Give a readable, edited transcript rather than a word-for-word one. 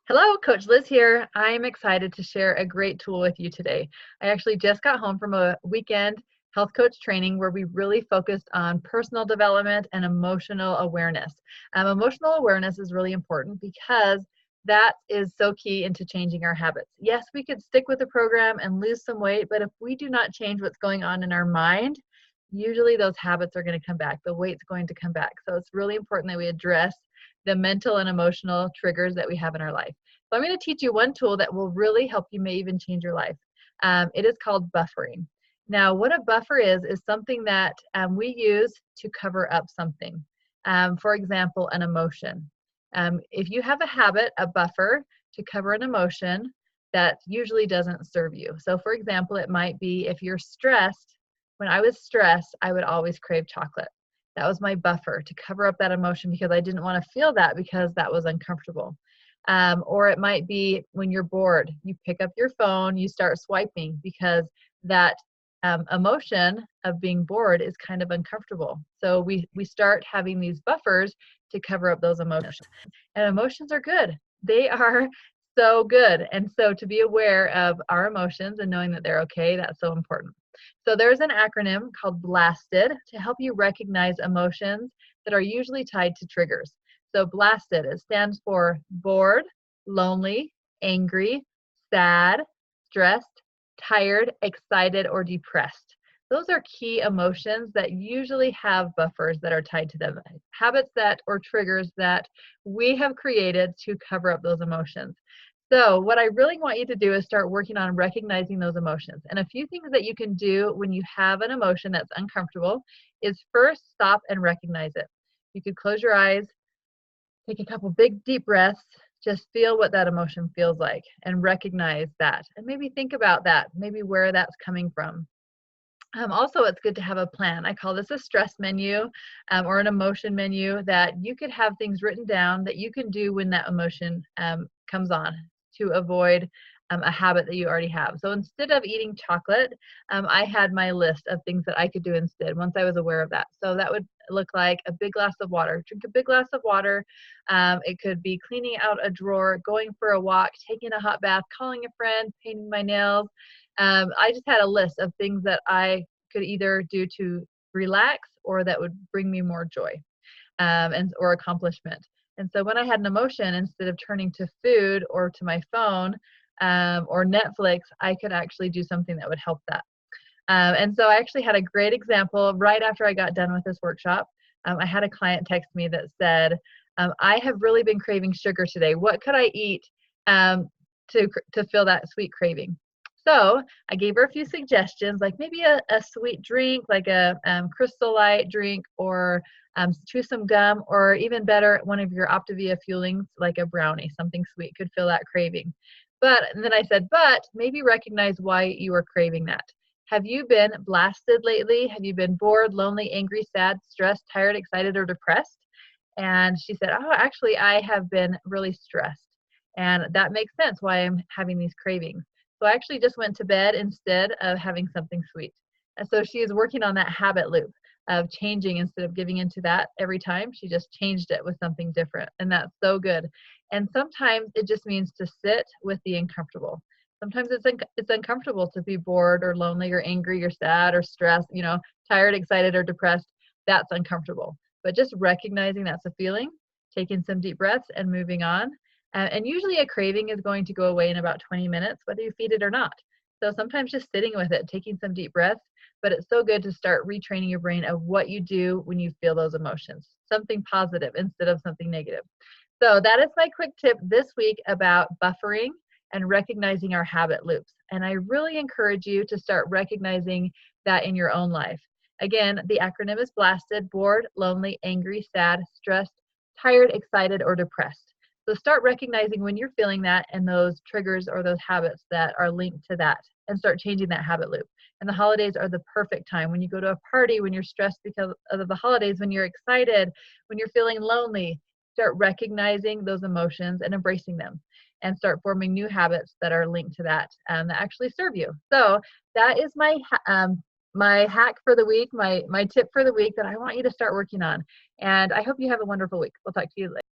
Hello, Coach Liz here. I'm excited to share a great tool with you today. I actually just got home from a weekend health coach training where we really focused on personal development and emotional awareness. Emotional awareness is really important because that is so key into changing our habits. Yes, we could stick with the program and lose some weight, but if we do not change what's going on in our mind, usually those habits are going to come back. The weight's going to come back. So it's really important that we address the mental and emotional triggers that we have in our life. So I'm going to teach you one tool that will really help you, may even change your life. It is called buffering. Now, what a buffer is something that we use to cover up something. For example, an emotion. If you have a habit, a buffer to cover an emotion that usually doesn't serve you. So for example, it might be if you're stressed. When I was stressed, I would always crave chocolate. That was my buffer to cover up that emotion because I didn't want to feel that because that was uncomfortable. Or it might be when you're bored, you pick up your phone, you start swiping because that emotion of being bored is kind of uncomfortable. So we start having these buffers to cover up those emotions. And emotions are good. They are so good. And so to be aware of our emotions and knowing that they're okay, that's so important. So there's an acronym called BLASTED to help you recognize emotions that are usually tied to triggers. So BLASTED, it stands for bored, lonely, angry, sad, stressed, tired, excited, or depressed. Those are key emotions that usually have buffers that are tied to them, habits that or triggers that we have created to cover up those emotions. So what I really want you to do is start working on recognizing those emotions. And a few things that you can do when you have an emotion that's uncomfortable is first stop and recognize it. You could close your eyes, take a couple big deep breaths, just feel what that emotion feels like and recognize that. And maybe think about that, maybe where that's coming from. Also, it's good to have a plan. I call this a stress menu or an emotion menu that you could have things written down that you can do when that emotion comes on to avoid a habit that you already have. So instead of eating chocolate, I had my list of things that I could do instead once I was aware of that. So that would look like a big glass of water. Drink a big glass of water. It could be cleaning out a drawer, going for a walk, taking a hot bath, calling a friend, painting my nails. I just had a list of things that I could either do to relax or that would bring me more joy or accomplishment. And so when I had an emotion, instead of turning to food or to my phone or Netflix, I could actually do something that would help that. And so I actually had a great example right after I got done with this workshop. I had a client text me that said, I have really been craving sugar today. What could I eat to fill that sweet craving? So I gave her a few suggestions, like maybe a sweet drink, like a Crystal Light drink, or chew some gum, or even better, one of your Optavia fuelings, like a brownie, something sweet could fill that craving. And then I said, but maybe recognize why you are craving that. Have you been blasted lately? Have you been bored, lonely, angry, sad, stressed, tired, excited, or depressed? And she said, oh, actually, I have been really stressed. And that makes sense why I'm having these cravings. So I actually just went to bed instead of having something sweet. And so she is working on that habit loop of changing instead of giving into that every time. She just changed it with something different. And that's so good. And sometimes it just means to sit with the uncomfortable. Sometimes it's uncomfortable to be bored or lonely or angry or sad or stressed, tired, excited, or depressed. That's uncomfortable. But just recognizing that's a feeling, taking some deep breaths and moving on. And usually a craving is going to go away in about 20 minutes, whether you feed it or not. So sometimes just sitting with it, taking some deep breaths, but it's so good to start retraining your brain of what you do when you feel those emotions, something positive instead of something negative. So that is my quick tip this week about buffering and recognizing our habit loops. And I really encourage you to start recognizing that in your own life. Again, the acronym is BLASTED: bored, lonely, angry, sad, stressed, tired, excited, or depressed. So start recognizing when you're feeling that and those triggers or those habits that are linked to that, and start changing that habit loop. And the holidays are the perfect time. When you go to a party, when you're stressed because of the holidays, when you're excited, when you're feeling lonely, start recognizing those emotions and embracing them, and start forming new habits that are linked to that that actually serve you. So that is my hack for the week, my tip for the week that I want you to start working on. And I hope you have a wonderful week. We'll talk to you later.